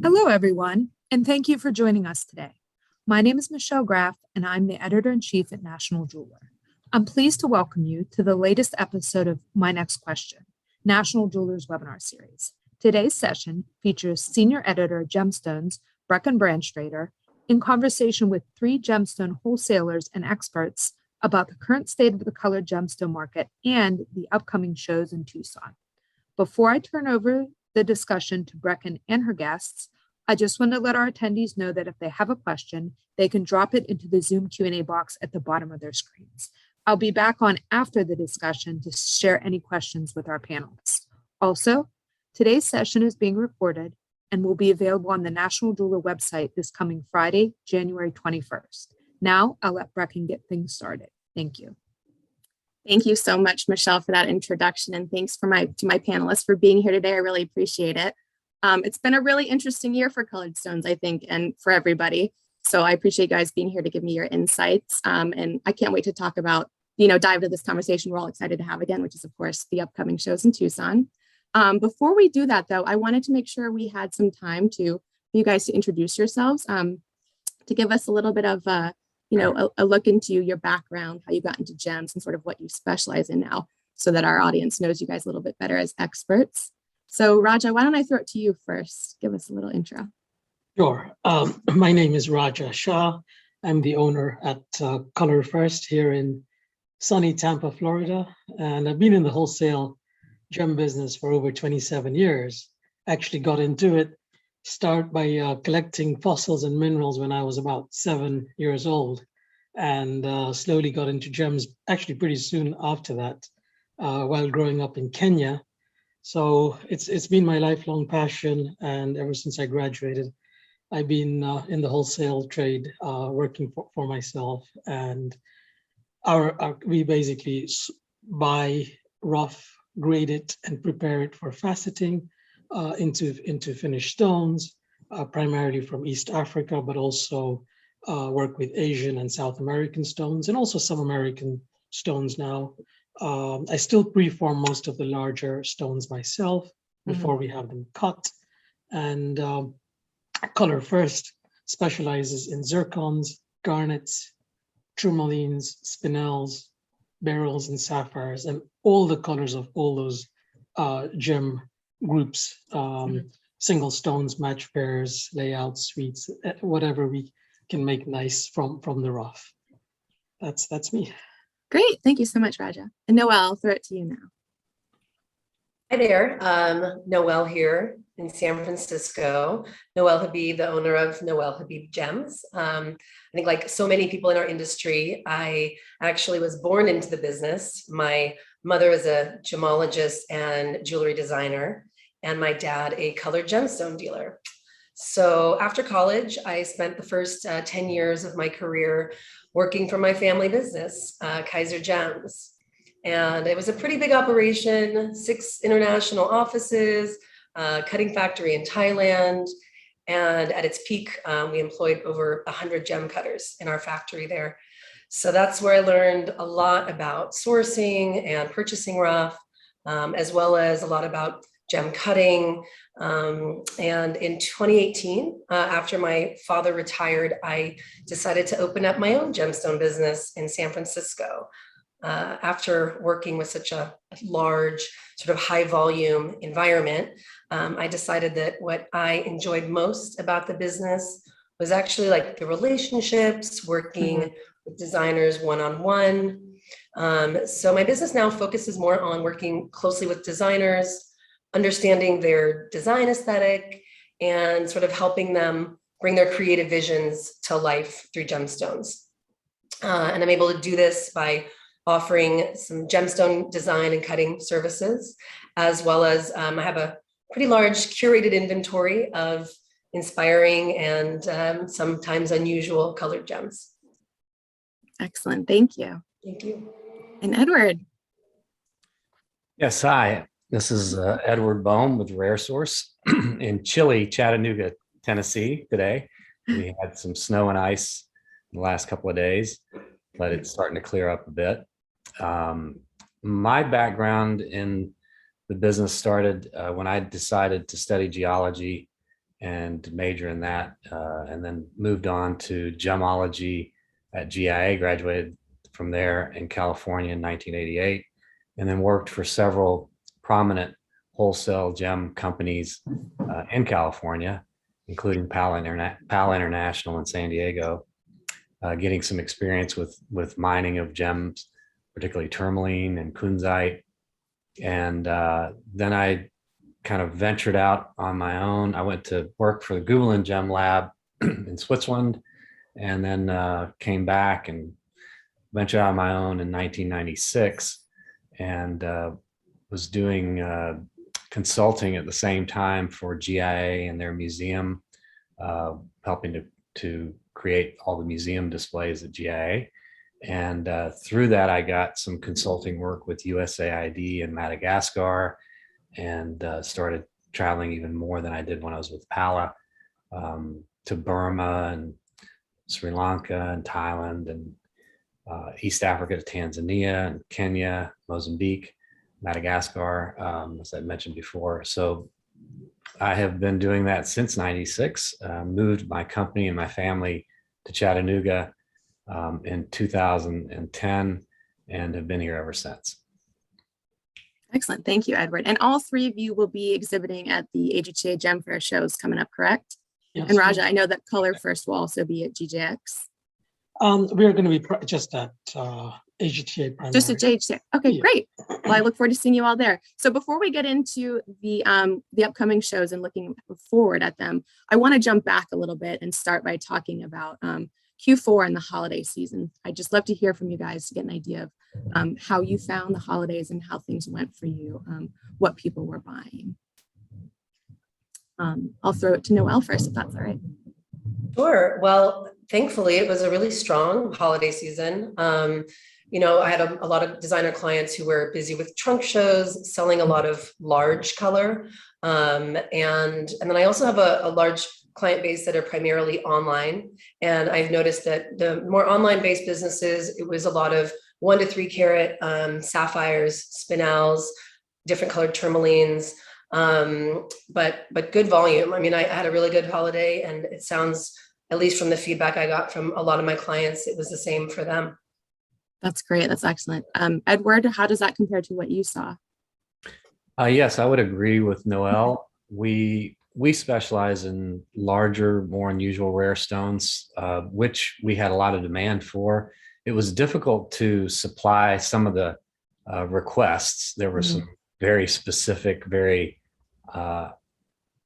Hello, everyone, and thank you for joining us today. My name is Michelle Graff, and I'm the editor-in-chief at National Jeweler. I'm pleased to welcome you to the latest episode of My Next Question, National Jeweler's webinar series. Today's session features Senior Editor of Gemstones, Brecken Branstrator, in conversation with three gemstone wholesalers and experts about the current state of the colored gemstone market and the upcoming shows in Tucson. Before I turn over the discussion to Brecken and her guests, I just want to let our attendees know that if they have a question, they can drop it into the Zoom Q&A box at the bottom of their screens. I'll be back on after the discussion to share any questions with our panelists. Also, today's session is being recorded and will be available on the National Jeweler website this coming Friday, January 21st. Now, I'll let Brecken get things started. Thank you. Thank you so much, Michelle, for that introduction, and thanks to my panelists for being here today. I really appreciate it. It's been a really interesting year for colored stones, I think, and for everybody. So I appreciate you guys being here to give me your insights. And I can't wait to talk about, dive into this conversation we're all excited to have again, which is, of course, the upcoming shows in Tucson. Before we do that, though, I wanted to make sure we had some time for you guys to introduce yourselves, to give us a little bit of a look into your background, how you got into gems, and sort of what you specialize in now, so that our audience knows you guys a little bit better as experts. So Raja, why don't I throw it to you first? Give us a little intro. Sure. My name is Raja Shah. I'm the owner at Color First here in sunny Tampa, Florida. And I've been in the wholesale gem business for over 27 years. Actually got into it, start by collecting fossils and minerals when I was about 7 years old, and slowly got into gems actually pretty soon after that, while growing up in Kenya. So it's been my lifelong passion, and ever since I graduated, I've been in the wholesale trade, working for myself. And we basically buy rough, grade it, and prepare it for faceting into finished stones, primarily from East Africa, but also work with Asian and South American stones, and also some American stones now. I still preform most of the larger stones myself before we have them cut. And Color First specializes in zircons, garnets, tourmalines, spinels, beryls, and sapphires, and all the colors of all those gem groups, single stones, match pairs, layouts, suites, whatever we can make nice from the rough. That's me. Great, thank you so much, Raja. And Noelle, I'll throw it to you now. Hi there, Noelle here in San Francisco. Noelle Habib, the owner of Noelle Habib Gems. I think like so many people in our industry, I actually was born into the business. My mother is a gemologist and jewelry designer, and my dad a colored gemstone dealer. So after college, I spent the first 10 years of my career working for my family business, Kaiser Gems. And it was a pretty big operation, 6 international offices, cutting factory in Thailand. And at its peak, we employed over 100 gem cutters in our factory there. So that's where I learned a lot about sourcing and purchasing rough, as well as a lot about gem cutting. And in 2018, after my father retired, I decided to open up my own gemstone business in San Francisco. After working with such a large, sort of high volume environment, I decided that what I enjoyed most about the business was actually like the relationships, working with designers one-on-one. So my business now focuses more on working closely with designers, understanding their design aesthetic, and sort of helping them bring their creative visions to life through gemstones. And I'm able to do this by offering some gemstone design and cutting services, as well as I have a pretty large curated inventory of inspiring and sometimes unusual colored gems. Excellent, thank you. Thank you. And Edward. Yes, hi. This is Edward Boehm with Rare Source in chilly Chattanooga, Tennessee today. We had some snow and ice in the last couple of days, but it's starting to clear up a bit. My background in the business started when I decided to study geology and major in that, and then moved on to gemology at GIA, graduated from there in California in 1988, and then worked for several prominent wholesale gem companies in California, including PAL International in San Diego, getting some experience with mining of gems, particularly tourmaline and kunzite. And then I kind of ventured out on my own. I went to work for the Gubelin Gem Lab in Switzerland, and then came back and ventured out on my own in 1996, and was doing consulting at the same time for GIA and their museum, helping to create all the museum displays at GIA. And through that, I got some consulting work with USAID in Madagascar, and started traveling even more than I did when I was with Pala, to Burma and Sri Lanka and Thailand and East Africa to Tanzania and Kenya, Mozambique, Madagascar, as I mentioned before. So I have been doing that since '96, moved my company and my family to Chattanooga in 2010, and have been here ever since. Excellent. Thank you, Edward. And all three of you will be exhibiting at the AGTA Gem Fair shows coming up, correct? Yes. And Raja, I know that Color First will also be at GJX. We're going to be just at AGTA primarily. Just at JHC. Okay, Yeah. great. Well, I look forward to seeing you all there. So before we get into the upcoming shows and looking forward at them, I want to jump back a little bit and start by talking about Q4 and the holiday season. I'd just love to hear from you guys to get an idea of how you found the holidays and how things went for you, what people were buying. I'll throw it to Noelle first, if that's all right. Sure. Well, thankfully, it was a really strong holiday season. I had a lot of designer clients who were busy with trunk shows, selling a lot of large color. And then I also have a large client base that are primarily online. And I've noticed that the more online based businesses, it was a lot of 1 to 3 carat sapphires, spinels, different colored tourmalines, but good volume. I mean, I had a really good holiday, and it sounds, at least from the feedback I got from a lot of my clients, it was the same for them. That's great. That's excellent. Edward, how does that compare to what you saw? Yes, I would agree with Noelle. We specialize in larger, more unusual rare stones, which we had a lot of demand for. It was difficult to supply some of the requests. There were some very specific, very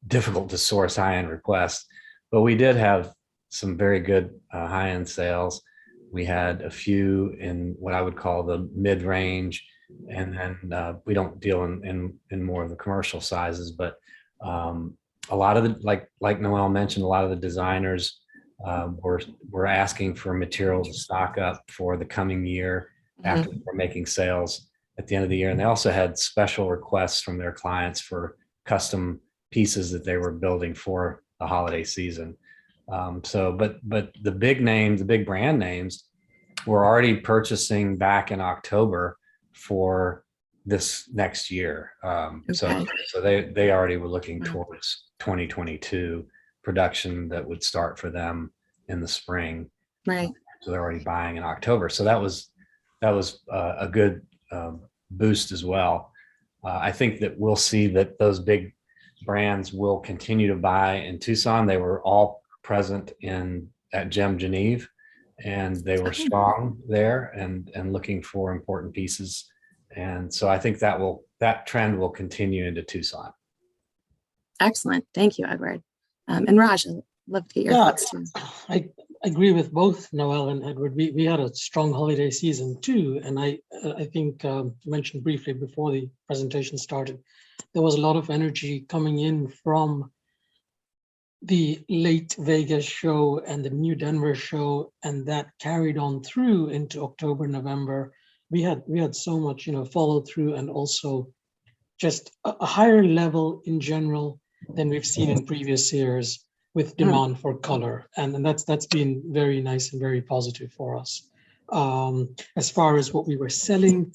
difficult to source high-end requests, but we did have some very good high-end sales. We had a few in what I would call the mid-range, and then we don't deal in more of the commercial sizes, but a lot of the, like Noelle mentioned, a lot of the designers were asking for material to stock up for the coming year after we're making sales at the end of the year. And they also had special requests from their clients for custom pieces that they were building for the holiday season. But the big names, the big brand names, were already purchasing back in October for this next year. So they already were looking towards 2022 production that would start for them in the spring. Right. So they're already buying in October. So that was a good boost as well. I think that we'll see that those big brands will continue to buy in Tucson. They were all present at Gem Genève, and they were strong there and looking for important pieces. And so I think that trend will continue into Tucson. Excellent. Thank you, Edward. And Raj, I'd love to get your thoughts too. I agree with both Noelle and Edward. We had a strong holiday season too. And I think mentioned briefly before the presentation started, there was a lot of energy coming in from the late Vegas show and the new Denver show, and that carried on through into October, November. We had so much, follow through, and also just a higher level in general than we've seen in previous years with demand for color, and that's been very nice and very positive for us. As far as what we were selling,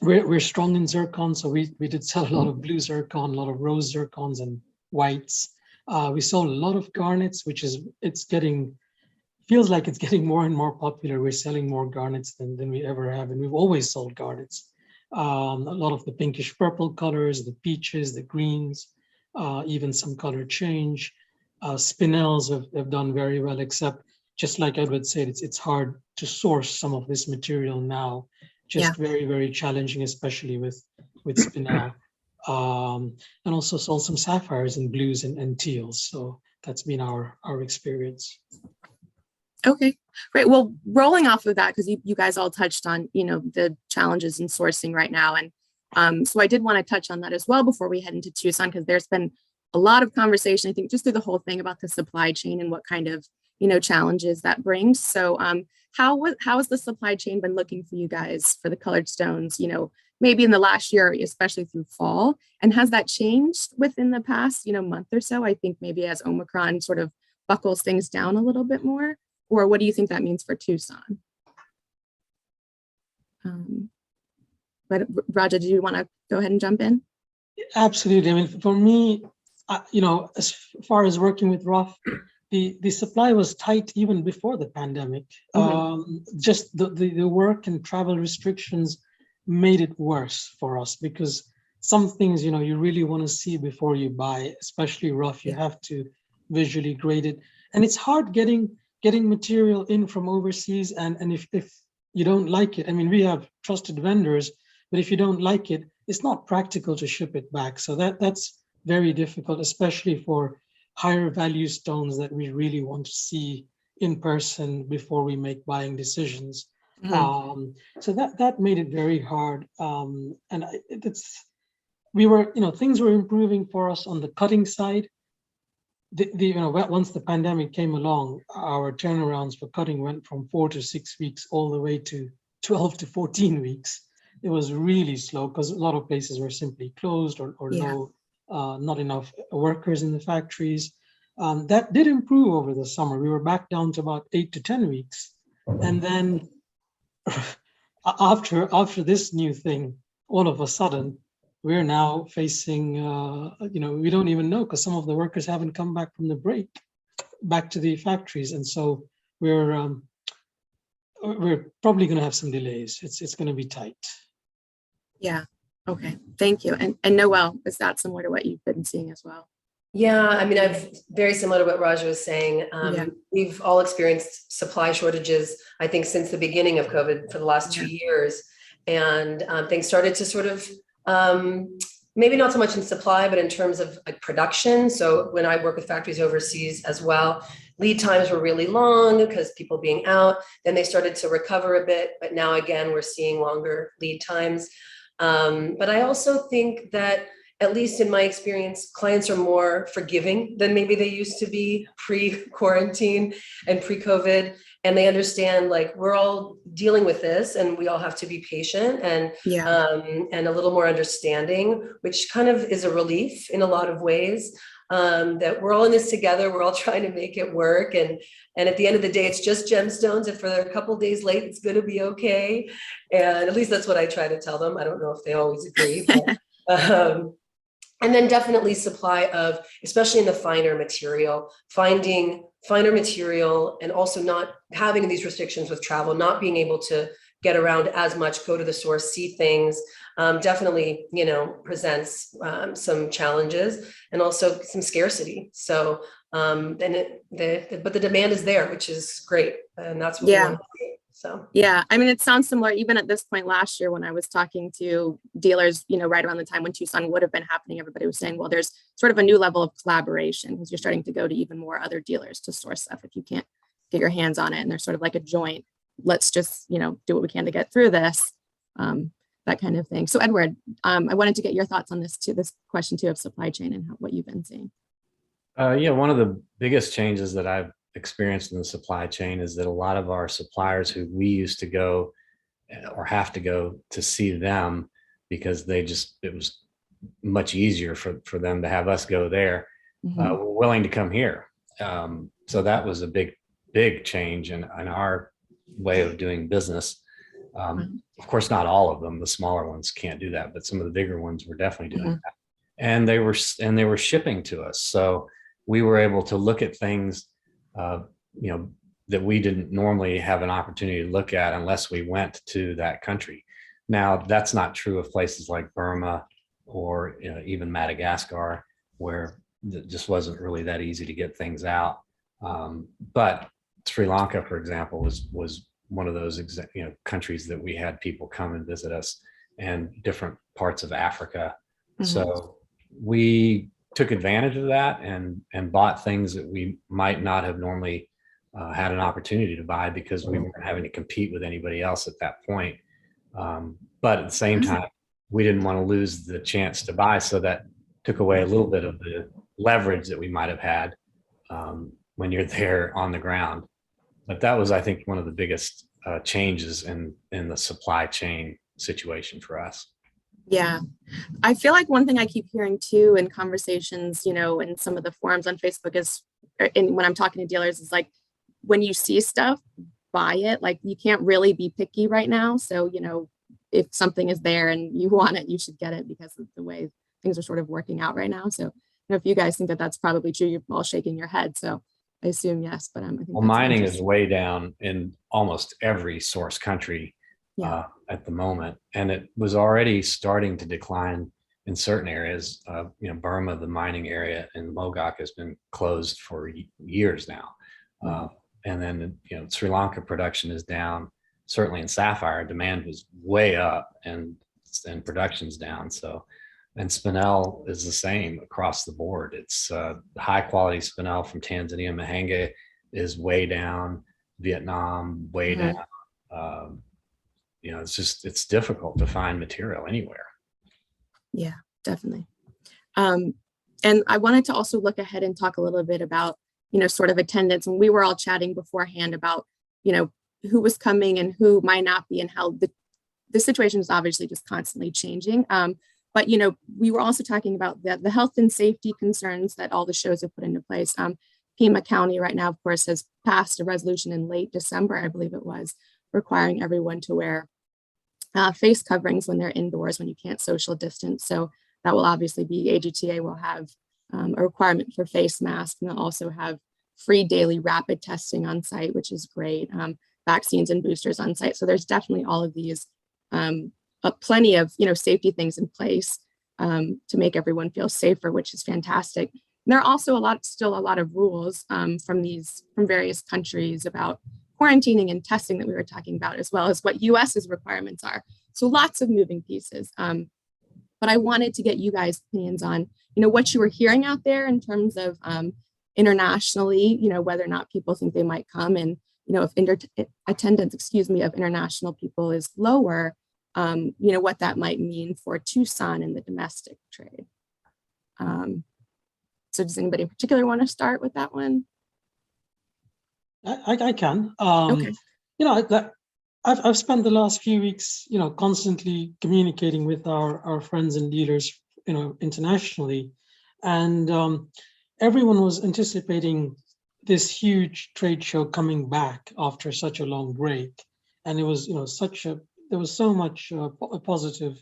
we're strong in zircon, so we did sell a lot of blue zircon, a lot of rose zircons and whites. We sold a lot of garnets, feels like it's getting more and more popular. We're selling more garnets than we ever have, and we've always sold garnets. A lot of the pinkish purple colors, the peaches, the greens, even some color change. Spinels have done very well, except just like Edward said, it's hard to source some of this material now. Just very, very challenging, especially with spinel. And also sold some sapphires and blues and teals. So that's been our experience. Okay, great. Well, rolling off of that, because you guys all touched on, the challenges in sourcing right now. And so I did want to touch on that as well before we head into Tucson, because there's been a lot of conversation, I think, just through the whole thing about the supply chain and what kind of, challenges that brings. So how has the supply chain been looking for you guys for the colored stones, maybe in the last year, especially through fall? And has that changed within the past, month or so? I think maybe as Omicron sort of buckles things down a little bit more. Or what do you think that means for Tucson? But Raja, do you want to go ahead and jump in? Absolutely. I mean, for me, as far as working with Rough, the supply was tight even before the pandemic. Just the work and travel restrictions made it worse for us, because some things, you really want to see before you buy, especially Rough. You have to visually grade it. And it's hard getting material in from overseas, and if you don't like it, I mean, we have trusted vendors, but if you don't like it, it's not practical to ship it back. So that's very difficult, especially for higher value stones that we really want to see in person before we make buying decisions. So that made it very hard. And things were improving for us on the cutting side. Once the pandemic came along, our turnarounds for cutting went from 4 to 6 weeks all the way to 12 to 14 weeks. It was really slow because a lot of places were simply closed or not enough workers in the factories. That did improve over the summer. We were back down to about 8 to 10 weeks. And then after this new thing, all of a sudden, we're now facing, we don't even know, because some of the workers haven't come back from the break back to the factories. And so we're probably going to have some delays. It's going to be tight. Yeah. Okay. Thank you. And Noelle, is that similar to what you've been seeing as well? Yeah, I mean, very similar to what Raja was saying. We've all experienced supply shortages, I think, since the beginning of COVID for the last 2 years. And things started to sort of, maybe not so much in supply, but in terms of like production. So when I work with factories overseas as well, lead times were really long because people being out. Then they started to recover a bit, but now again, we're seeing longer lead times. But I also think that, at least in my experience, clients are more forgiving than maybe they used to be pre-quarantine and pre-COVID. And they understand, like, we're all dealing with this and we all have to be patient and a little more understanding, which kind of is a relief in a lot of ways, that we're all in this together. We're all trying to make it work. And at the end of the day, it's just gemstones. If they're a couple days late, it's going to be okay. And at least that's what I try to tell them. I don't know if they always agree, but, and then definitely supply of, especially in the finer material, finding finer material, and also not having these restrictions with travel, not being able to get around as much, go to the source, see things, definitely, presents some challenges and also some scarcity. So, but the demand is there, which is great. And that's what we want to see. So, yeah, I mean, it sounds similar even at this point last year when I was talking to dealers, right around the time when Tucson would have been happening. Everybody was saying, well, there's sort of a new level of collaboration because you're starting to go to even more other dealers to source stuff if you can't get your hands on it. And there's sort of like a joint, let's just, do what we can to get through this, that kind of thing. So Edward, I wanted to get your thoughts on this question too of supply chain and what you've been seeing. One of the biggest changes that I've experienced in the supply chain is that a lot of our suppliers who we used to go or have to go to see them because it was much easier for them to have us go there, were willing to come here. So that was a big change in our way of doing business. Of course, not all of them, the smaller ones can't do that, but some of the bigger ones were definitely doing that. And they were shipping to us. So we were able to look at things, you know, that we didn't normally have an opportunity to look at unless we went to that country. Now, that's not true of places like Burma or, you know, even Madagascar, where it just wasn't really that easy to get things out. But Sri Lanka, for example, was one of those countries that we had people come and visit us, and different parts of Africa. Mhm. So we took advantage of that and bought things that we might not have normally had an opportunity to buy because we weren't having to compete with anybody else at that point. But at the same time, we didn't want to lose the chance to buy, so that took away a little bit of the leverage that we might have had when you're there on the ground. But that was, I think, one of the biggest changes in the supply chain situation for us. Yeah. I feel like one thing I keep hearing too in conversations, in some of the forums on Facebook and when I'm talking to dealers is like, when you see stuff, buy it. Like, you can't really be picky right now. So, if something is there and you want it, you should get it because of the way things are sort of working out right now. So, if you guys think that that's probably true, you're all shaking your head. So I assume yes, but I think well, mining is way down in almost every source country at the moment, and it was already starting to decline in certain areas. Burma, the mining area in Mogok, has been closed for years now. And then, Sri Lanka production is down. Certainly in sapphire, demand was way up and production's down. So, and spinel is the same across the board. It's high quality spinel from Tanzania. Mahenge is way down. Vietnam, way down. It's difficult to find material anywhere. Yeah, definitely. And I wanted to also look ahead and talk a little bit about, sort of attendance. And we were all chatting beforehand about, who was coming and who might not be, and how the situation is obviously just constantly changing. But, we were also talking about the health and safety concerns that all the shows have put into place. Pima County right now, of course, has passed a resolution in late December, I believe it was, requiring everyone to wear face coverings when they're indoors, when you can't social distance. So that will obviously be, AGTA will have a requirement for face masks, and they'll also have free daily rapid testing on site, which is great. Vaccines and boosters on site. So there's definitely all of these plenty of safety things in place to make everyone feel safer, which is fantastic. And there are also still a lot of rules from various countries about quarantining and testing that we were talking about, as well as what US's requirements are. So lots of moving pieces. But I wanted to get you guys' opinions on, what you were hearing out there in terms of internationally, whether or not people think they might come, and, if attendance, of international people is lower, what that might mean for Tucson in the domestic trade. So does anybody in particular want to start with that one? I can. Okay. I've spent the last few weeks, constantly communicating with our friends and dealers, internationally, and everyone was anticipating this huge trade show coming back after such a long break, and it was, there was so much positive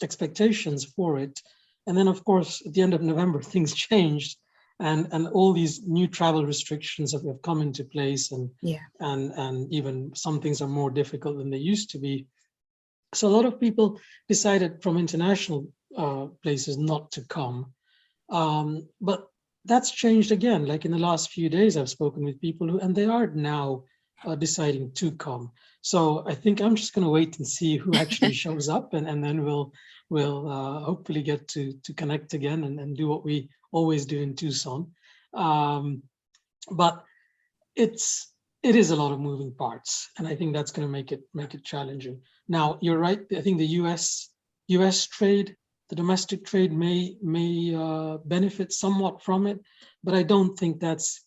expectations for it, and then of course at the end of November things changed. And all these new travel restrictions have come into place, and even some things are more difficult than they used to be. So a lot of people decided from international places not to come. But that's changed again. Like in the last few days, I've spoken with people and they are now deciding to come. So I think I'm just going to wait and see who actually shows up, and then we'll hopefully get to connect again and do what we always do in Tucson. But it is a lot of moving parts, and I think that's going to make it challenging. Now, you're right. I think the U.S. trade, the domestic trade may benefit somewhat from it, but I don't think that's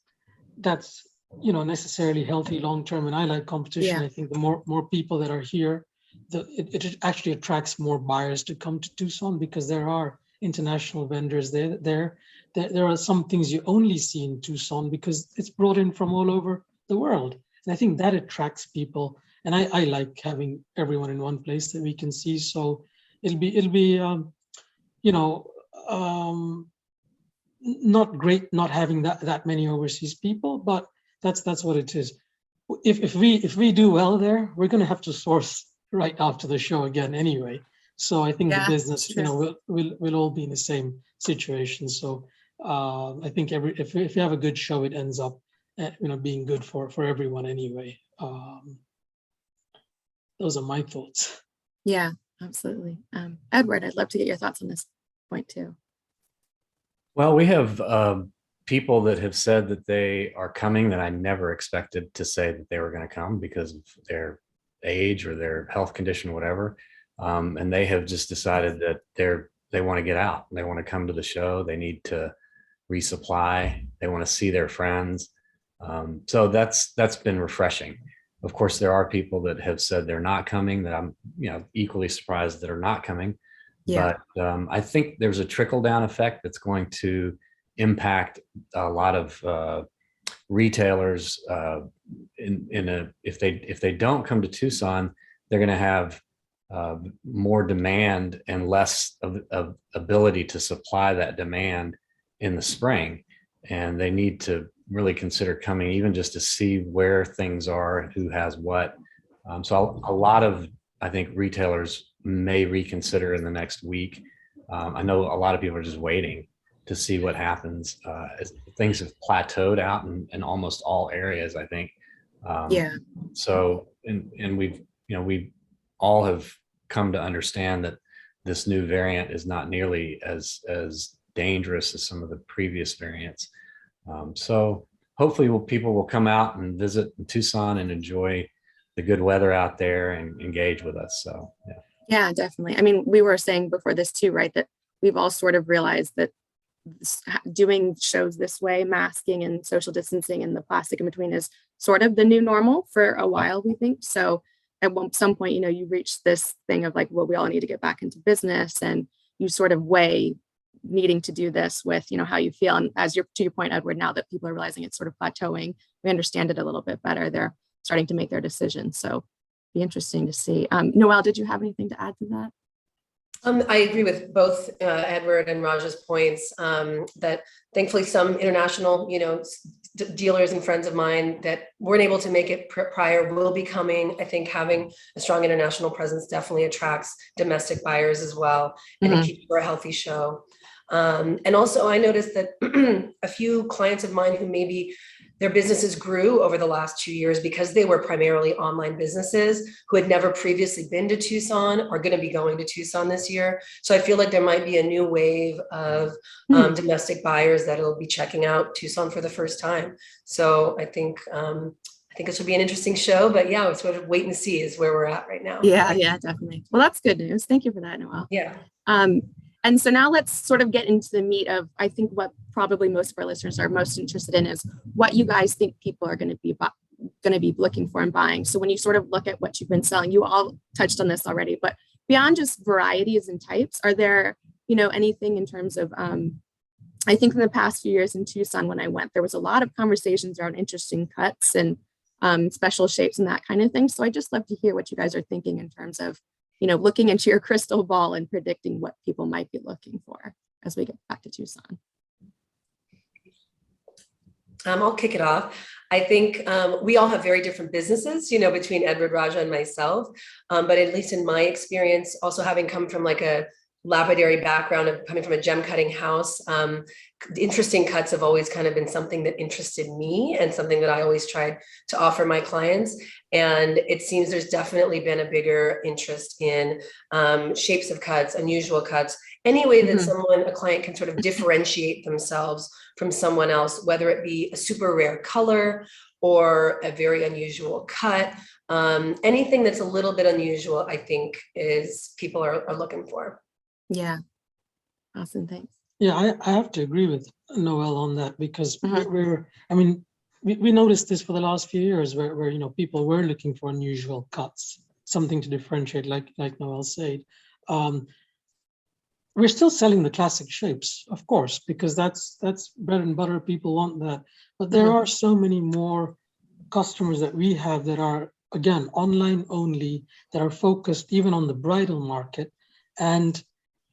necessarily healthy long term. And I like competition. I think the more people that are here, it actually attracts more buyers to come to Tucson, because there are international vendors there. There are some things you only see in Tucson because it's brought in from all over the world, and I think that attracts people. And I like having everyone in one place that we can see. So it'll be not great not having that many overseas people, but that's what it is. If we do well there, we're going to have to source right after the show again anyway. So I think the Yeah, business, true. we'll all be in the same situation. So I think if you have a good show, it ends up being good for everyone anyway. Those are my thoughts. Yeah, absolutely. Edward, I'd love to get your thoughts on this point too. Well, we have people that have said that they are coming that I never expected to say that they were going to come because of their age or their health condition, whatever. And they have just decided that they want to get out. They want to come to the show. They need to resupply. They want to see their friends. So that's been refreshing. Of course, there are people that have said they're not coming that I'm equally surprised that are not coming. Yeah. But I think there's a trickle down effect that's going to impact a lot of retailers. If they don't come to Tucson, they're going to have more demand and less of ability to supply that demand in the spring, and they need to really consider coming even just to see where things are, who has what. So a lot of, I think, retailers may reconsider in the next week. I know a lot of people are just waiting to see what happens. As things have plateaued out in almost all areas, I think. Yeah. So, and we all have come to understand that this new variant is not nearly as dangerous as some of the previous variants. So hopefully people will come out and visit Tucson and enjoy the good weather out there and engage with us. So, yeah. Yeah, definitely. I mean, we were saying before this too, right, that we've all sort of realized that doing shows this way, masking and social distancing and the plastic in between is sort of the new normal for a while, we think. So at some point, you reach this thing of like, well, we all need to get back into business, and you sort of weigh needing to do this with, how you feel. And to your point, Edward, now that people are realizing it's sort of plateauing, we understand it a little bit better. They're starting to make their decisions. So be interesting to see. Noelle, did you have anything to add to that? I agree with both Edward and Raja's points, that thankfully some international, dealers and friends of mine that weren't able to make it prior will be coming. I think having a strong international presence definitely attracts domestic buyers as well, and it keeps for a healthy show. And also I noticed that a few clients of mine who maybe their businesses grew over the last 2 years because they were primarily online businesses who had never previously been to Tucson are going to be going to Tucson this year. So I feel like there might be a new wave of domestic buyers that will be checking out Tucson for the first time. So I think this will be an interesting show, but yeah, it's sort of wait and see is where we're at right now. Yeah, definitely. Well, that's good news. Thank you for that, Noelle. Yeah. And so now let's sort of get into the meat of, I think what probably most of our listeners are most interested in is what you guys think people are going to be looking for and buying. So when you sort of look at what you've been selling, you all touched on this already, but beyond just varieties and types, are there, anything in terms of, I think in the past few years in Tucson, when I went, there was a lot of conversations around interesting cuts and special shapes and that kind of thing. So I just love to hear what you guys are thinking in terms of, looking into your crystal ball and predicting what people might be looking for as we get back to Tucson. I'll kick it off. I think we all have very different businesses, between Edward, Raja, and myself. But at least in my experience, also having come from like a lapidary background of coming from a gem cutting house, interesting cuts have always kind of been something that interested me and something that I always tried to offer my clients. And it seems there's definitely been a bigger interest in shapes of cuts, unusual cuts, any way that a client can sort of differentiate themselves from someone else, whether it be a super rare color or a very unusual cut. Anything that's a little bit unusual, I think, is people are looking for. Yeah. Awesome. Thanks. Yeah, I have to agree with Noelle on that because we noticed this for the last few years where people were looking for unusual cuts, something to differentiate, like Noelle said. We're still selling the classic shapes, of course, because that's bread and butter. People want that. But there are so many more customers that we have that are, again, online only, that are focused even on the bridal market. And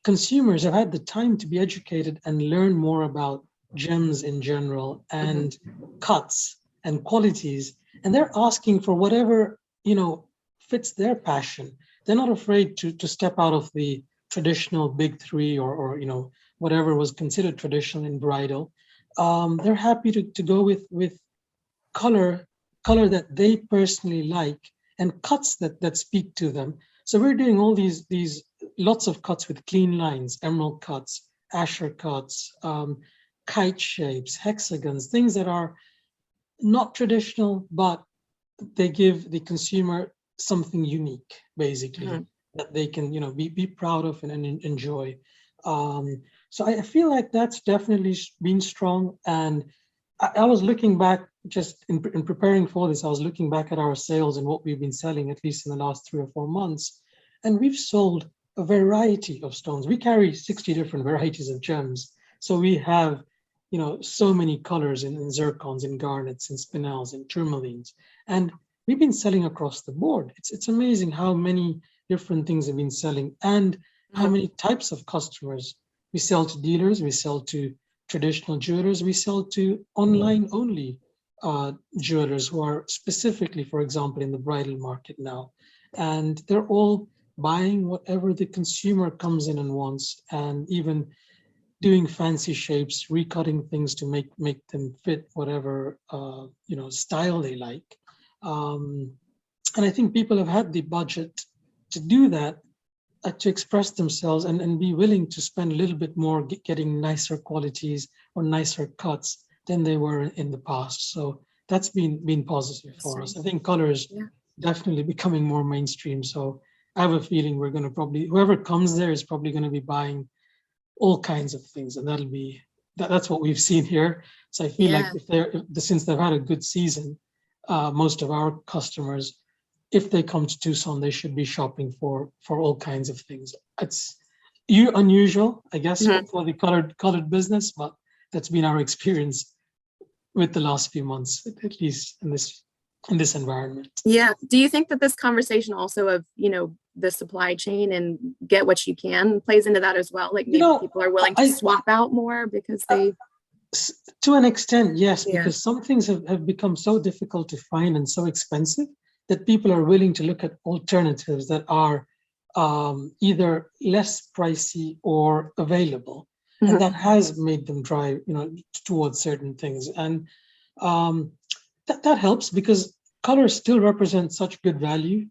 consumers have had the time to be educated and learn more about gems in general and cuts and qualities, and they're asking for whatever, fits their passion. They're not afraid to step out of the traditional big three or whatever was considered traditional in bridal. They're happy to go with color color that they personally like and cuts that speak to them. So we're doing all these lots of cuts with clean lines, emerald cuts, Asher cuts, kite shapes, hexagons, things that are not traditional, but they give the consumer something unique, basically, that they can, be proud of and enjoy. So I feel like that's definitely been strong. And I was looking back just in preparing for this, I was looking back at our sales and what we've been selling, at least in the last 3 or 4 months. And we've sold a variety of stones. We carry 60 different varieties of gems. So we have, so many colors in zircons, in garnets, in spinels, in tourmalines. And we've been selling across the board. It's amazing how many different things have been selling and how many types of customers. We sell to dealers, we sell to traditional jewelers, we sell to online only jewelers who are specifically, for example, in the bridal market now. And they're all buying whatever the consumer comes in and wants, and even doing fancy shapes, recutting things to make them fit whatever style they like. And I think people have had the budget to do that, to express themselves and be willing to spend a little bit more getting nicer qualities or nicer cuts than they were in the past. So that's been positive for us. I think color is definitely becoming more mainstream. So I have a feeling we're going to probably, whoever comes there is probably going to be buying all kinds of things, and that's what we've seen here. So I feel like since they've had a good season, most of our customers, if they come to Tucson, they should be shopping for all kinds of things. It's unusual, I guess, for the colored business, but that's been our experience with the last few months, at least in this environment. Yeah. Do you think that this conversation also of, the supply chain and get what you can plays into that as well? Like maybe people are willing to swap out more because they... To an extent, yes, because some things have become so difficult to find and so expensive that people are willing to look at alternatives that are either less pricey or available. And that has made them drive, towards certain things. And that helps because color still represents such good value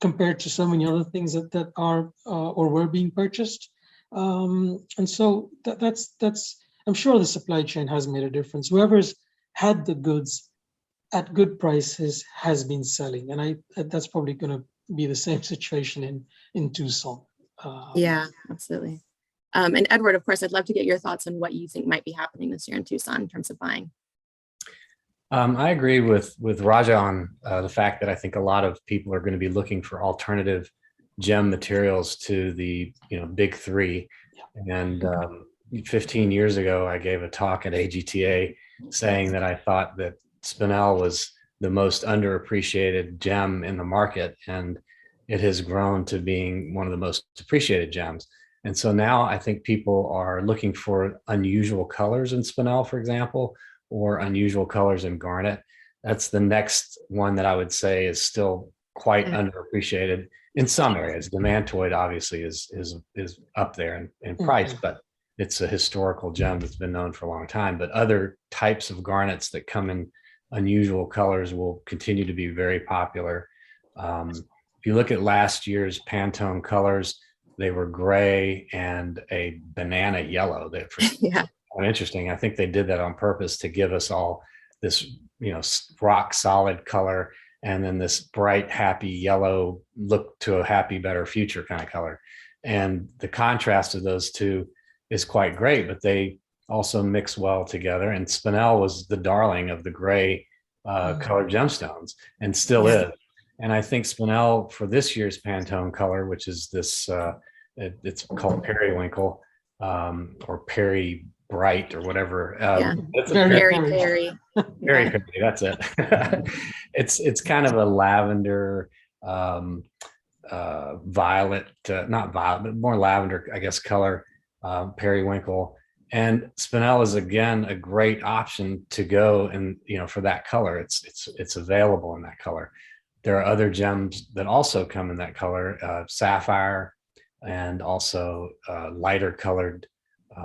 compared to so many other things that are or were being purchased. And so that's I'm sure the supply chain has made a difference. Whoever's had the goods at good prices has been selling, and that's probably going to be the same situation in Tucson. Yeah, absolutely. And Edward, of course, I'd love to get your thoughts on what you think might be happening this year in Tucson in terms of buying. I agree with Raja on the fact that I think a lot of people are going to be looking for alternative gem materials to the big three. And 15 years ago, I gave a talk at AGTA saying that I thought that spinel was the most underappreciated gem in the market, and it has grown to being one of the most appreciated gems. And so now I think people are looking for unusual colors in spinel, for example, or unusual colors in garnet. That's the next one that I would say is still quite underappreciated in some areas. Demantoid obviously is up there in price, but it's a historical gem that's been known for a long time. But other types of garnets that come in unusual colors will continue to be very popular. If you look at last year's Pantone colors, they were gray and a banana yellow. Interesting. I think they did that on purpose to give us all this, rock solid color, and then this bright, happy yellow look to a happy, better future kind of color. And the contrast of those two is quite great, but they also mix well together. And spinel was the darling of the gray colored gemstones and still is. And I think spinel for this year's Pantone color, which is this, it's called periwinkle or peri bright or whatever. It's very Perry, that's it. It's kind of a lavender, violet, not violet, but more lavender, I guess, color, periwinkle. And spinel is again a great option to go and, for that color. It's available in that color. There are other gems that also come in that color, sapphire, and also lighter colored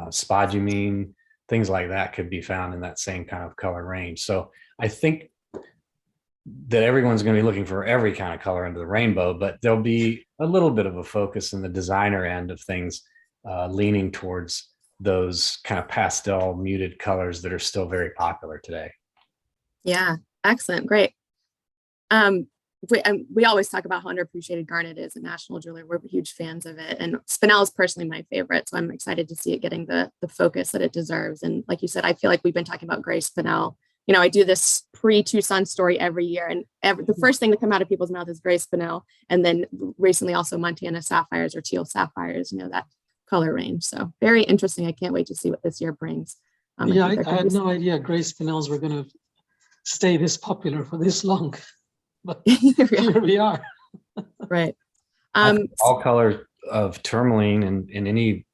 spodumene, things like that could be found in that same kind of color range. So I think that everyone's going to be looking for every kind of color under the rainbow, but there'll be a little bit of a focus in the designer end of things, leaning towards those kind of pastel muted colors that are still very popular today. Yeah, excellent, great. We always talk about how underappreciated garnet is at National Jeweler. We're huge fans of it, and spinel is personally my favorite, so I'm excited to see it getting the focus that it deserves. And like you said, I feel like we've been talking about gray spinel. I do this pre-Tucson story every year, and the first thing to come out of people's mouth is gray spinel, and then recently also Montana sapphires or teal sapphires, that color range. So very interesting. I can't wait to see what this year brings. I had no idea gray spinels were going to stay this popular for this long, but here we are. Right. All color of tourmaline in any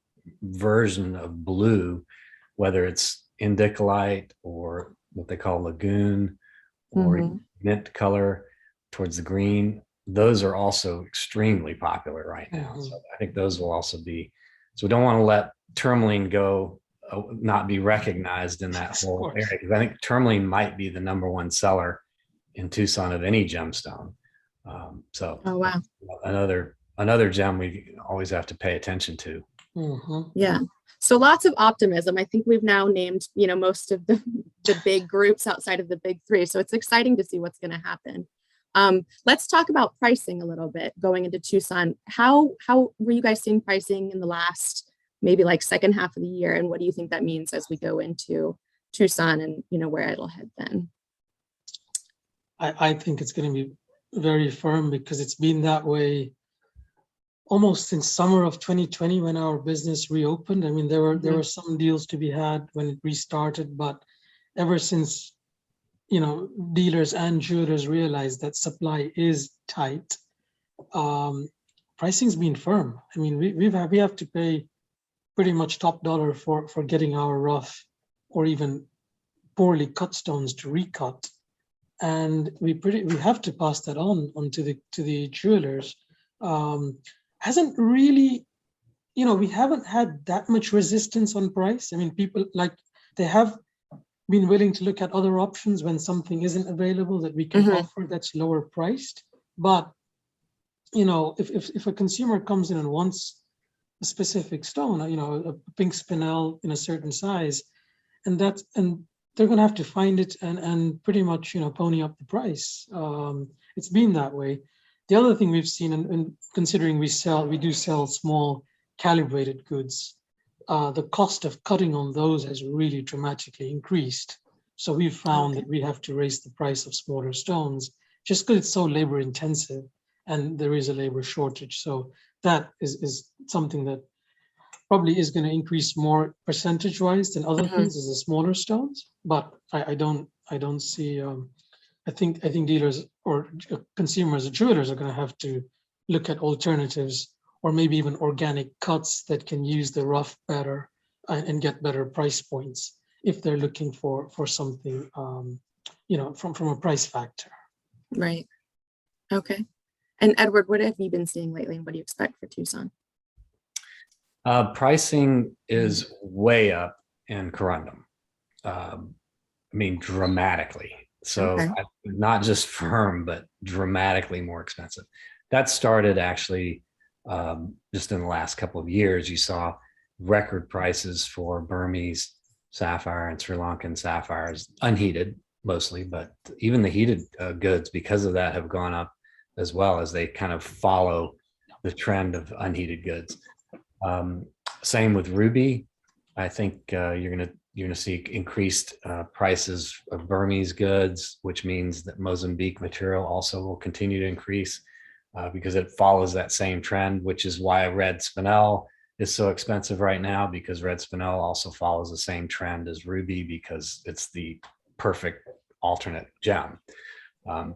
version of blue, whether it's indicolite or what they call lagoon or mint color towards the green, those are also extremely popular right now. So I think those will also be, so we don't want to let tourmaline go, not be recognized in that whole area, because I think tourmaline might be the #1 seller in Tucson of any gemstone. So oh wow, another gem we always have to pay attention to. Yeah. So lots of optimism. I think we've now named, most of the big groups outside of the big three. So it's exciting to see what's going to happen. Let's talk about pricing a little bit going into Tucson. How were you guys seeing pricing in the last, maybe like second half of the year? And what do you think that means as we go into Tucson and, where it'll head then? I think it's going to be very firm because it's been that way almost since summer of 2020 when our business reopened. I mean, there were some deals to be had when it restarted, but ever since, dealers and jewelers realized that supply is tight, pricing's been firm. I mean, we have to pay pretty much top dollar for getting our rough or even poorly cut stones to recut, and we have to pass that on to the jewelers. Hasn't really, we haven't had that much resistance on price. I mean, people they have been willing to look at other options when something isn't available that we can offer that's lower priced. But if a consumer comes in and wants a specific stone, a pink spinel in a certain size, and they're going to have to find it and pretty much pony up the price. It's been that way. The other thing we've seen, and considering we do sell small calibrated goods, the cost of cutting on those has really dramatically increased. So we've found that we have to raise the price of smaller stones just because it's so labor intensive and there is a labor shortage. So that is something that probably is going to increase more percentage wise than other things as the smaller stones. But I don't see, I think dealers or consumers or jewelers are going to have to look at alternatives or maybe even organic cuts that can use the rough better and get better price points if they're looking for something, from a price factor. Right. Okay. And Edward, what have you been seeing lately and what do you expect for Tucson? Pricing is way up in corundum. I mean, dramatically. So not just firm, but dramatically more expensive. That started actually just in the last couple of years. You saw record prices for Burmese sapphire and Sri Lankan sapphires, unheated mostly, but even the heated goods because of that have gone up as well, as they kind of follow the trend of unheated goods. Same with ruby. I think you're going to see increased prices of Burmese goods, which means that Mozambique material also will continue to increase because it follows that same trend, which is why red spinel is so expensive right now, because red spinel also follows the same trend as ruby because it's the perfect alternate gem.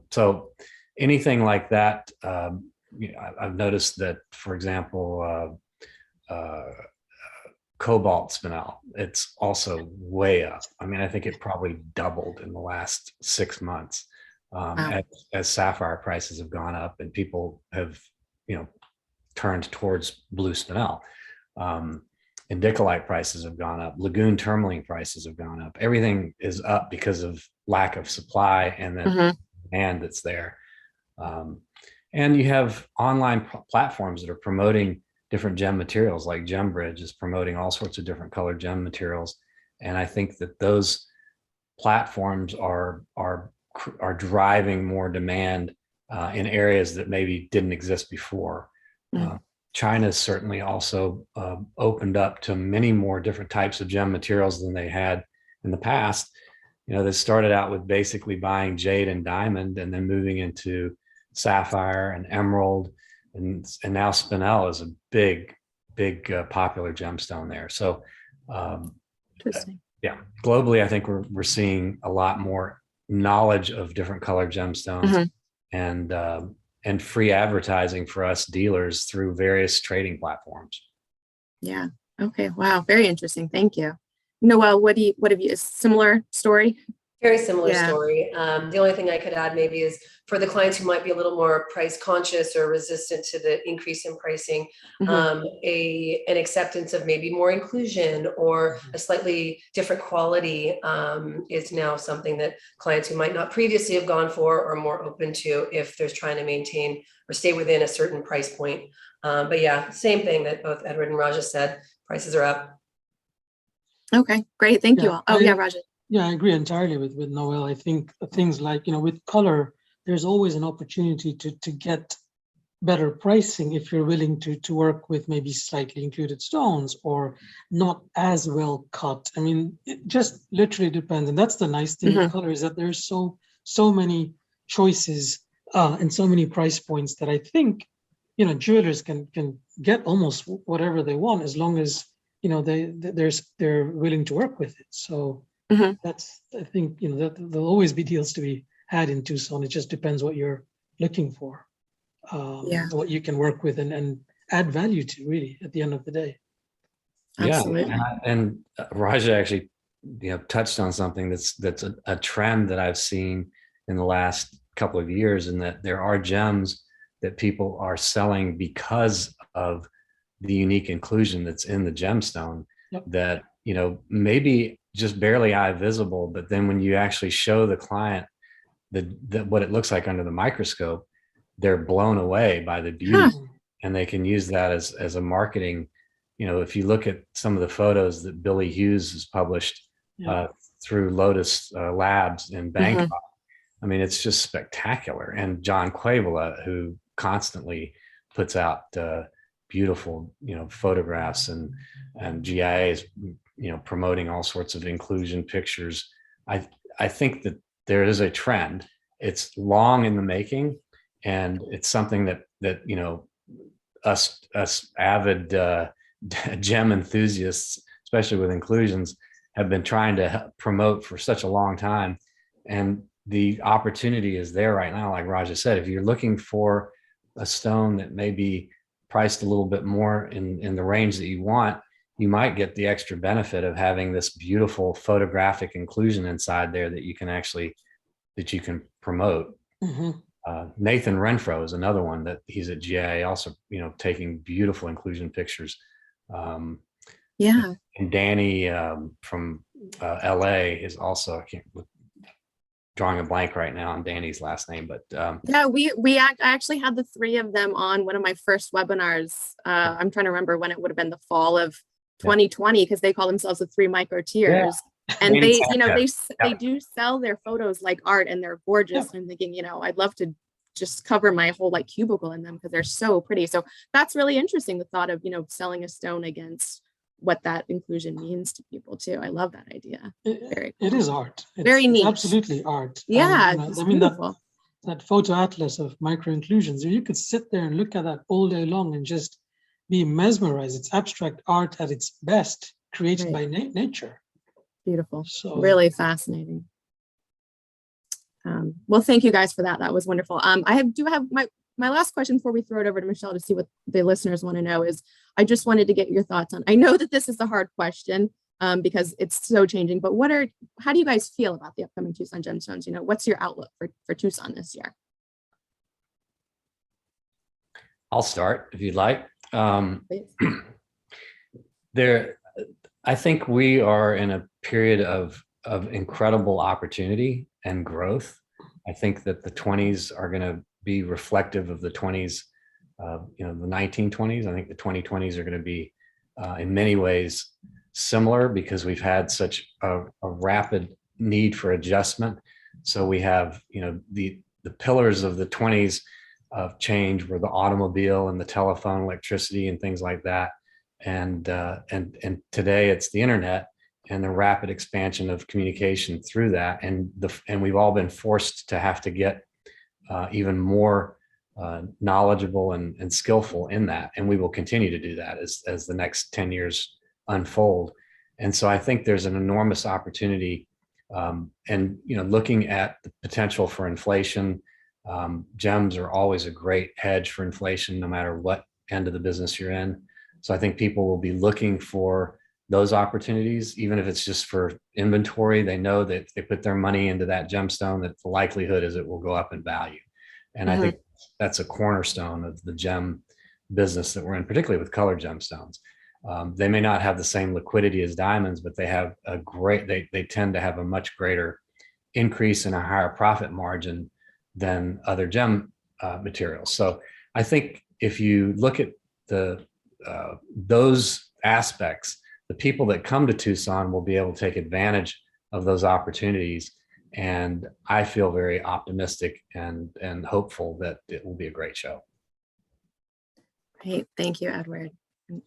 So anything like that, I've noticed that, for example, cobalt spinel, it's also way up. I mean, I think it probably doubled in the last 6 months as sapphire prices have gone up and people have, turned towards blue spinel. Indicolite prices have gone up. Lagoon tourmaline prices have gone up. Everything is up because of lack of supply and then demand that's there. And you have online platforms that are promoting different gem materials, like GemBridge is promoting all sorts of different colored gem materials. And I think that those platforms are driving more demand in areas that maybe didn't exist before. China's certainly also opened up to many more different types of gem materials than they had in the past. They started out with basically buying jade and diamond and then moving into sapphire and emerald. And now spinel is a big popular gemstone there. So yeah, globally, I think we're seeing a lot more knowledge of different colored gemstones and free advertising for us dealers through various trading platforms. Yeah. Okay. Wow. Very interesting. Thank you. Noelle, what have you, a similar story? Very similar story. The only thing I could add maybe is for the clients who might be a little more price conscious or resistant to the increase in pricing, an acceptance of maybe more inclusion or a slightly different quality is now something that clients who might not previously have gone for are more open to if they're trying to maintain or stay within a certain price point. But yeah, same thing that both Edward and Raja said, prices are up. Okay, great. Thank you all. Oh, yeah, Raja. Yeah, I agree entirely with Noelle. I think things like, with color, there's always an opportunity to get better pricing if you're willing to work with maybe slightly included stones or not as well cut. I mean, it just literally depends. And that's the nice thing with color is that there's so many choices and so many price points that I think, jewelers can get almost whatever they want as long as, they're willing to work with it. So that's, I think, that there'll always be deals to be had in Tucson. It just depends what you're looking for, what you can work with and add value to, really, at the end of the day. Absolutely. Yeah, and Raja actually, touched on something that's a trend that I've seen in the last couple of years, in that there are gems that people are selling because of the unique inclusion that's in the gemstone that, maybe just barely eye visible, but then when you actually show the client what it looks like under the microscope, they're blown away by the beauty and they can use that as a marketing. If you look at some of the photos that Billy Hughes has published through Lotus Labs in Bangkok, I mean, it's just spectacular. And John Quavala, who constantly puts out beautiful, photographs and GIAs, promoting all sorts of inclusion pictures. I think that there is a trend. It's long in the making, and it's something that us avid gem enthusiasts, especially with inclusions, have been trying to promote for such a long time. And the opportunity is there right now. Like Raja said, if you're looking for a stone that may be priced a little bit more in the range that you want, you might get the extra benefit of having this beautiful photographic inclusion inside there that you can promote. Nathan Renfro is another one that he's at GIA also, taking beautiful inclusion pictures. And Danny from LA is also, drawing a blank right now on Danny's last name, but I actually had the three of them on one of my first webinars. I'm trying to remember when it would have been, the fall of 2020, because they call themselves the Three Micro Tiers. And they do sell their photos like art, and they're gorgeous. And I'm thinking, I'd love to just cover my whole cubicle in them because they're so pretty. So that's really interesting, the thought of selling a stone against what that inclusion means to people too. I love that idea. Very cool. It is art. Very neat. It's absolutely art. Yeah, I mean, that photo atlas of micro inclusions, you could sit there and look at that all day long and just be mesmerized. It's abstract art at its best, created by nature. Beautiful. So really fascinating. Well, thank you guys for that. That was wonderful. I do have My last question before we throw it over to Michelle to see what the listeners want to know is, I just wanted to get your thoughts on, I know that this is a hard question because it's so changing, but how do you guys feel about the upcoming Tucson Gemstones? You know, what's your outlook for Tucson this year? I'll start if you'd like. Please. I think we are in a period of incredible opportunity and growth. I think that the 20s are going to be reflective of the 20s, the 1920s. I think the 2020s are going to be in many ways similar because we've had such a rapid need for adjustment. So we have, the pillars of the 20s of change were the automobile and the telephone, electricity, and things like that. And today it's the internet and the rapid expansion of communication through that. And we've all been forced to have to get even more knowledgeable and skillful in that. And we will continue to do that as the next 10 years unfold. And so I think there's an enormous opportunity. Looking at the potential for inflation, gems are always a great hedge for inflation, no matter what end of the business you're in. So I think people will be looking for those opportunities, even if it's just for inventory. They know that if they put their money into that gemstone, that the likelihood is it will go up in value. And I think that's a cornerstone of the gem business that we're in, particularly with colored gemstones. They may not have the same liquidity as diamonds, but they have they tend to have a much greater increase and a higher profit margin than other gem materials. So I think if you look at those aspects, the people that come to Tucson will be able to take advantage of those opportunities. And I feel very optimistic and hopeful that it will be a great show. Great. Thank you, Edward.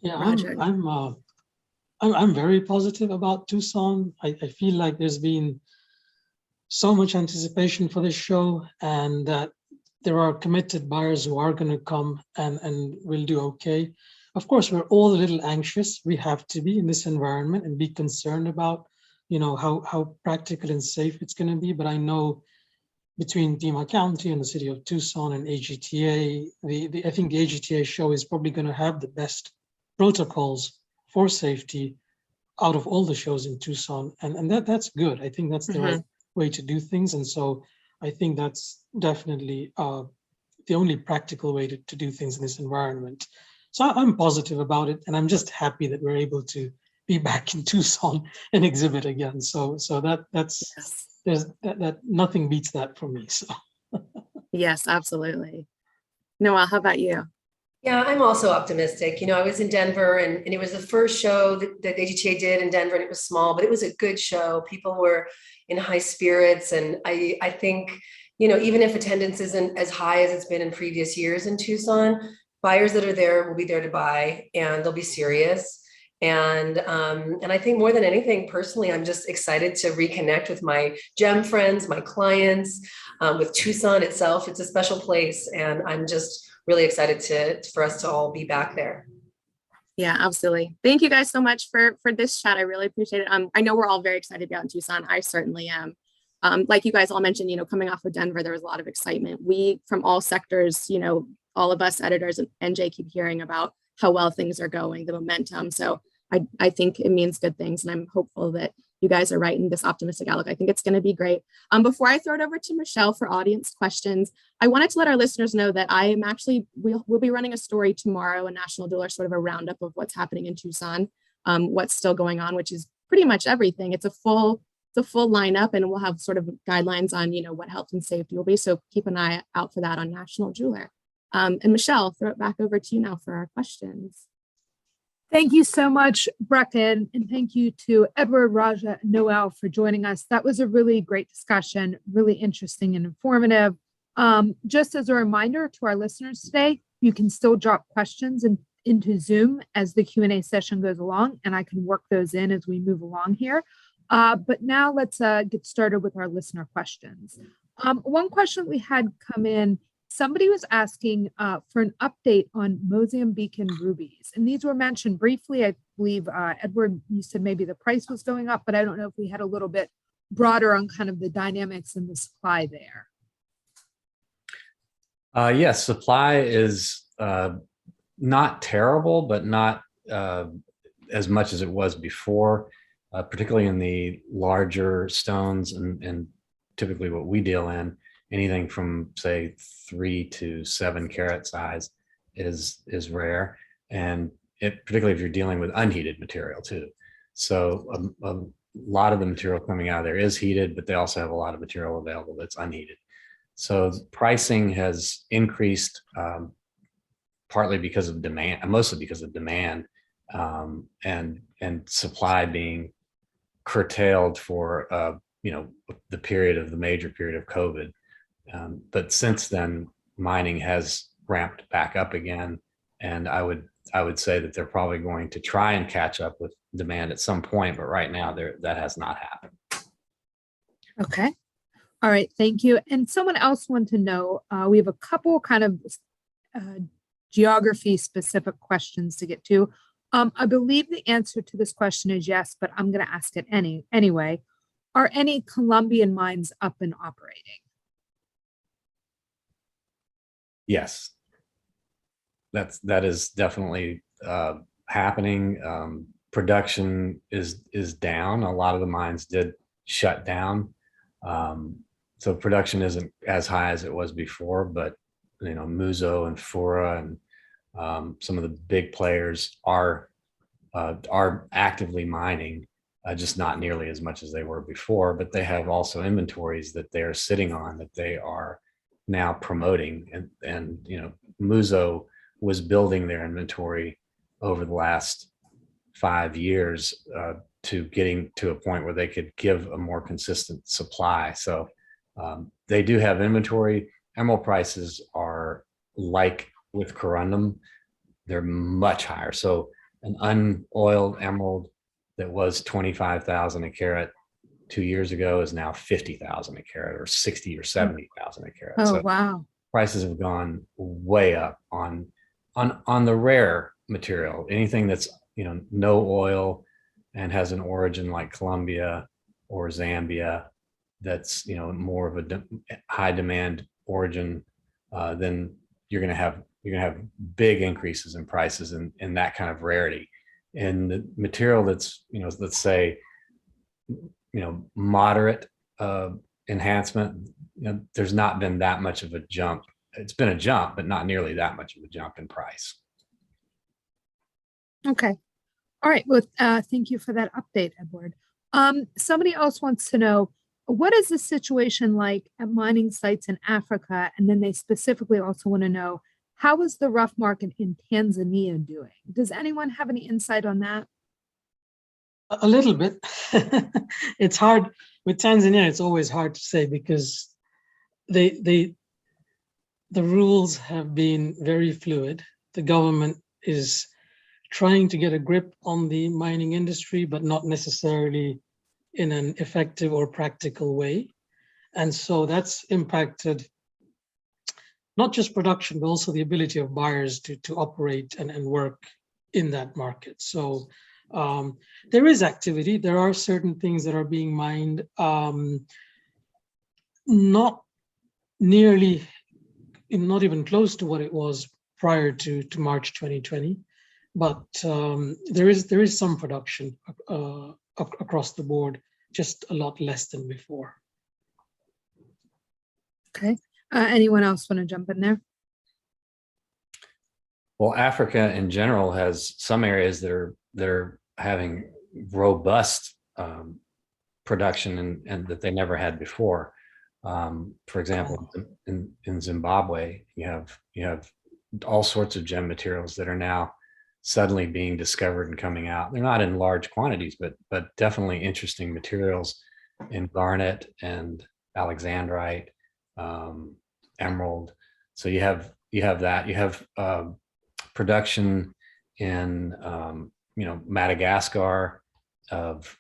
Yeah, Roger. I'm very positive about Tucson. I feel like there's been so much anticipation for this show, and that there are committed buyers who are going to come and will do okay. Of course, we're all a little anxious. We have to be in this environment and be concerned about, how practical and safe it's going to be. But I know between Pima County and the city of Tucson and AGTA, I think the AGTA show is probably going to have the best protocols for safety out of all the shows in Tucson, and that's good. I think that's the right way to do things, and so I think that's definitely the only practical way to do things in this environment. So I'm positive about it, and I'm just happy that we're able to be back in Tucson and exhibit again. So that nothing beats that for me. So Yes, absolutely. Noelle, how about you? Yeah, I'm also optimistic. I was in Denver and it was the first show that AGTA did in Denver, and it was small, but it was a good show. People were in high spirits. And I think, even if attendance isn't as high as it's been in previous years in Tucson, buyers that are there will be there to buy, and they'll be serious. And I think more than anything, personally, I'm just excited to reconnect with my gem friends, my clients, with Tucson itself. It's a special place, and I'm just really excited for us to all be back there. Yeah, absolutely. Thank you guys so much for this chat. I really appreciate it. I know we're all very excited to be out in Tucson. I certainly am. Like you guys all mentioned, coming off of Denver, there was a lot of excitement. We, from all sectors, all of us editors and NJ keep hearing about how well things are going, the momentum. So I think it means good things, and I'm hopeful that you guys are right in this optimistic outlook. I think it's going to be great. Before I throw it over to Michelle for audience questions, I wanted to let our listeners know that we'll be running a story tomorrow, a National Jeweler, sort of a roundup of what's happening in Tucson, what's still going on, which is pretty much everything. It's a full lineup, and we'll have sort of guidelines on, what health and safety will be. So keep an eye out for that on National Jeweler. And Michelle, throw it back over to you now for our questions. Thank you so much, Brecken, and thank you to Edward, Raja, and Noelle for joining us. That was a really great discussion, really interesting and informative. Just as a reminder to our listeners today, you can still drop questions into Zoom as the Q&A session goes along, and I can work those in as we move along here. But now let's get started with our listener questions. One question we had come in, somebody was asking for an update on Mozambican rubies. And these were mentioned briefly. I believe, Edward, you said maybe the price was going up, but I don't know if we had a little bit broader on kind of the dynamics and the supply there. Yes, supply is not terrible, but not as much as it was before, particularly in the larger stones and typically what we deal in, anything from say 3 to 7 carat size is rare, and particularly if you're dealing with unheated material too. So a lot of the material coming out of there is heated, but they also have a lot of material available that's unheated. So pricing has increased partly because of demand, mostly because of demand, and supply being curtailed for the major period of COVID. But since then, mining has ramped back up again, and I would say that they're probably going to try and catch up with demand at some point, but right now that has not happened. Okay. All right. Thank you. And someone else wanted to know, we have a couple kind of geography specific questions to get to. I believe the answer to this question is yes, but I'm going to ask it anyway. Are any Colombian mines up and operating? Yes, that is definitely happening. Production is down. A lot of the mines did shut down, so production isn't as high as it was before. But Muzo and Fura and some of the big players are actively mining, just not nearly as much as they were before. But they have also inventories that they are sitting on that they are now promoting, and Muzo was building their inventory over the last 5 years to getting to a point where they could give a more consistent supply. So they do have inventory. Emerald prices are like with corundum, they're much higher. So an unoiled emerald that was 25,000 a carat 2 years ago is now 50,000 a carat, or 60 or 70,000 a carat. Oh, So wow. prices have gone way up on the rare material. Anything that's no oil and has an origin like Colombia or Zambia, that's more of a high demand origin, then you're going to have big increases in prices in that kind of rarity. And the material that's let's say moderate enhancement, there's not been that much of a jump. It's been a jump, but not nearly that much of a jump in price. Okay. All right. Well, thank you for that update, Edward. Somebody else wants to know, what is the situation like at mining sites in Africa? And then they specifically also want to know, how is the rough market in Tanzania doing? Does anyone have any insight on that? A little bit. It's hard with Tanzania. It's always hard to say because the rules have been very fluid. The government is trying to get a grip on the mining industry, but not necessarily in an effective or practical way. And so that's impacted not just production, but also the ability of buyers to operate and work in that market. So there is activity. There are certain things that are being mined, not nearly, not even close to what it was prior to March 2020, but there is some production across the board, just a lot less than before. Okay. Anyone else want to jump in there? Well, Africa in general has some areas that are having robust production and that they never had before. For example, in Zimbabwe, you have all sorts of gem materials that are now suddenly being discovered and coming out. They're not in large quantities, but definitely interesting materials in garnet and alexandrite, emerald. So you have that. You have production in Madagascar of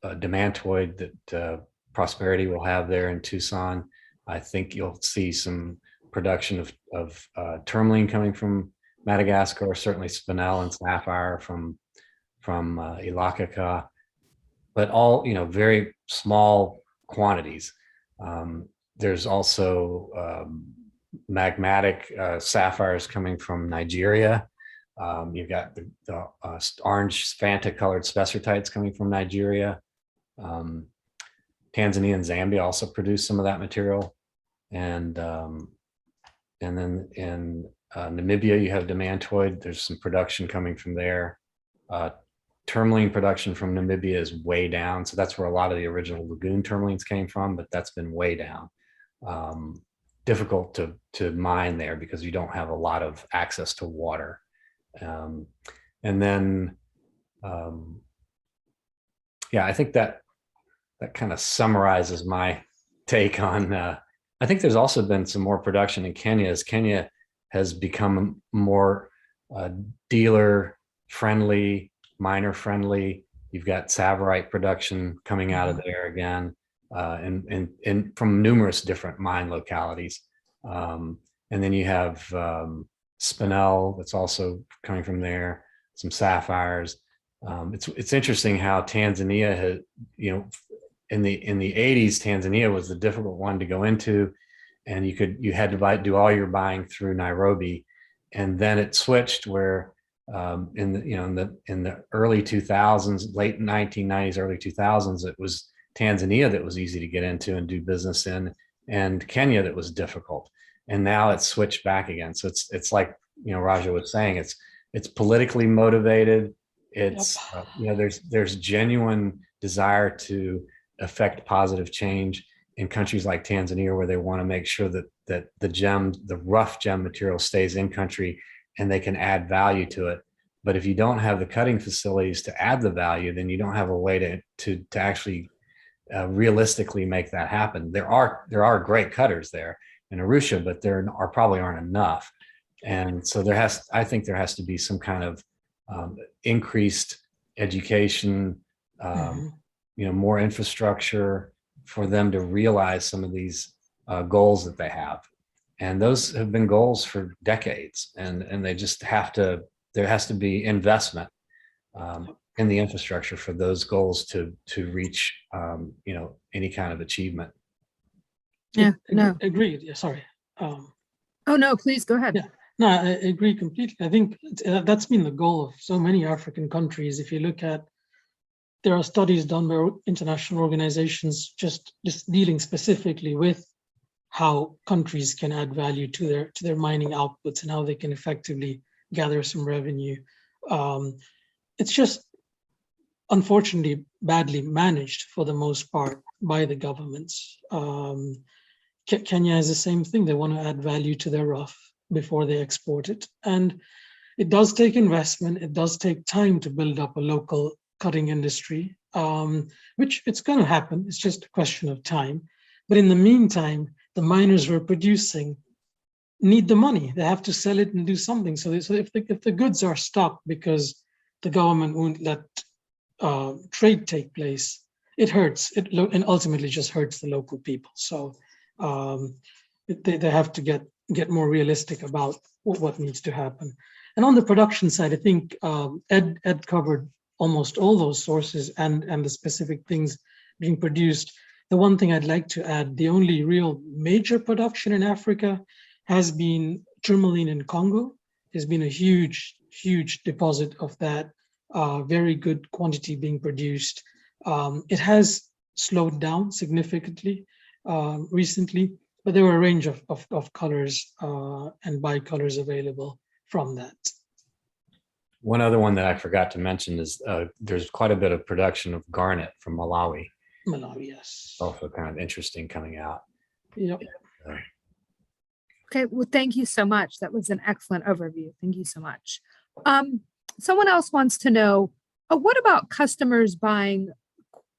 demantoid that Prosperity will have there in Tucson. I think you'll see some production of tourmaline coming from Madagascar, certainly spinel and sapphire from Ilakaka, but all very small quantities. There's also magmatic sapphires coming from Nigeria. You've got the orange Fanta colored spessartites coming from Nigeria. Tanzania and Zambia also produce some of that material. And then in Namibia, you have demantoid. There's some production coming from there. Tourmaline production from Namibia is way down. So that's where a lot of the original lagoon tourmalines came from, but that's been way down. Difficult to mine there because you don't have a lot of access to water. And then, yeah, I think that kind of summarizes my take on, I think there's also been some more production in Kenya as Kenya has become more dealer friendly, miner friendly. You've got Savarite production coming out of there again, and from numerous different mine localities. And then you have spinel that's also coming from there, some sapphires. It's interesting how Tanzania has, in the 80s, Tanzania was the difficult one to go into, and you had to do all your buying through Nairobi, and then it switched where in the early 2000s, late 1990s, early 2000s, it was Tanzania that was easy to get into and do business in, and Kenya that was difficult. And now it's switched back again. So it's like Raja was saying, it's politically motivated. It's there's genuine desire to affect positive change in countries like Tanzania, where they want to make sure that the rough gem material stays in country and they can add value to it. But if you don't have the cutting facilities to add the value, then you don't have a way to actually realistically make that happen. There are great cutters there in Arusha, but there probably aren't enough. And so I think there has to be some kind of increased education, more infrastructure for them to realize some of these goals that they have. And those have been goals for decades, and they just there has to be investment in the infrastructure for those goals to reach, any kind of achievement. Yeah, no. Agreed. Yeah, sorry. Oh, no, please go ahead. Yeah. No, I agree completely. I think that's been the goal of so many African countries. If you look at, there are studies done by international organizations just dealing specifically with how countries can add value to their mining outputs and how they can effectively gather some revenue. It's just unfortunately badly managed for the most part by the governments. Kenya is the same thing. They want to add value to their rough before they export it. And it does take investment. It does take time to build up a local cutting industry, which it's going to happen. It's just a question of time. But in the meantime, the miners who are producing need the money. They have to sell it and do something. So if the goods are stuck because the government won't let trade take place, it hurts. And ultimately just hurts the local people. So they have to get more realistic about what needs to happen. And on the production side, I think Ed covered almost all those sources and the specific things being produced. The one thing I'd like to add, the only real major production in Africa has been tourmaline in Congo. There's been a huge deposit of that, very good quantity being produced. It has slowed down significantly recently, but there were a range of colors and bicolors available from that. One other one that I forgot to mention is there's quite a bit of production of garnet from Malawi. Malawi, yes. Also kind of interesting coming out. Yep. Okay, well, thank you so much. That was an excellent overview. Thank you so much. Someone else wants to know, what about customers buying,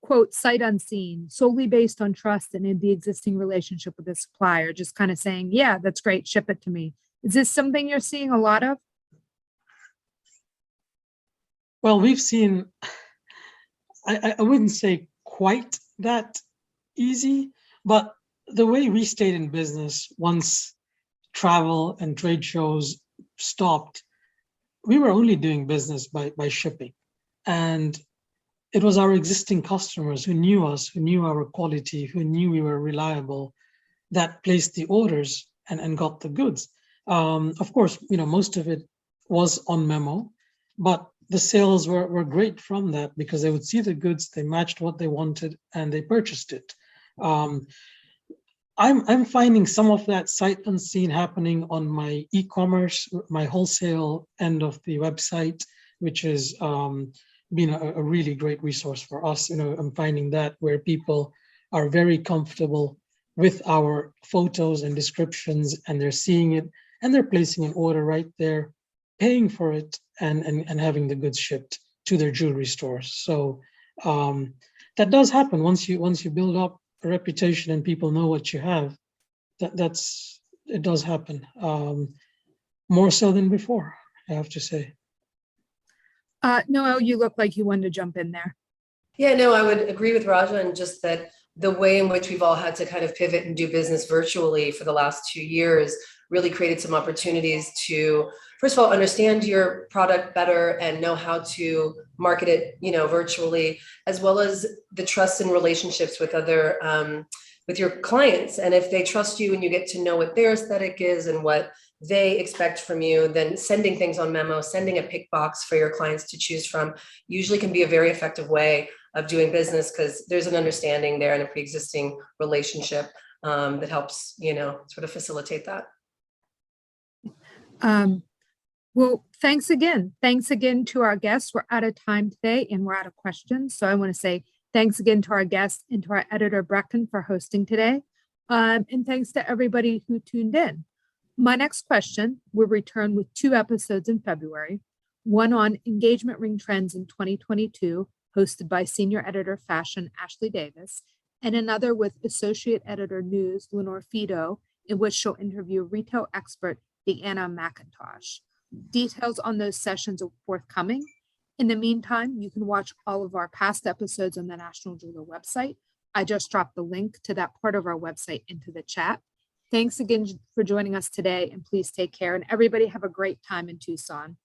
quote, sight unseen, solely based on trust and in the existing relationship with the supplier, just kind of saying, yeah, that's great, ship it to me. Is this something you're seeing a lot of? Well, we've seen, I wouldn't say quite that easy, but the way we stayed in business once travel and trade shows stopped, we were only doing business by shipping. And it was our existing customers who knew us, who knew our quality, who knew we were reliable, that placed the orders. and got the goods. Of course, most of it was on memo, but the sales were great from that because they would see the goods, they matched what they wanted, and they purchased it. I'm finding some of that sight unseen happening on my e-commerce, my wholesale end of the website, which has been a really great resource for us. I'm finding that where people are very comfortable with our photos and descriptions, and they're seeing it, and they're placing an order right there, paying for it, and having the goods shipped to their jewelry stores. So that does happen once you build up a reputation and people know what you have. It does happen, more so than before, I have to say. Noelle, you look like you wanted to jump in there. Yeah, no, I would agree with Raja, and just that the way in which we've all had to kind of pivot and do business virtually for the last 2 years really created some opportunities to, first of all, understand your product better and know how to market it, virtually, as well as the trust and relationships with other, with your clients. And if they trust you and you get to know what their aesthetic is and what they expect from you, then sending things on memo, sending a pick box for your clients to choose from usually can be a very effective way of doing business, because there's an understanding there and a pre-existing relationship that helps, sort of facilitate that. Well, thanks again. Thanks again to our guests. We're out of time today and we're out of questions. So I want to say thanks again to our guests and to our editor, Brecken, for hosting today. And thanks to everybody who tuned in. My next question will return with 2 episodes in February, one on engagement ring trends in 2022, hosted by Senior Editor Fashion Ashley Davis, and another with Associate Editor News Lenore Fido, in which she'll interview retail expert Deanna McIntosh. Details on those sessions are forthcoming. In the meantime, you can watch all of our past episodes on the National Jeweler website. I just dropped the link to that part of our website into the chat. Thanks again for joining us today, and please take care. And everybody have a great time in Tucson.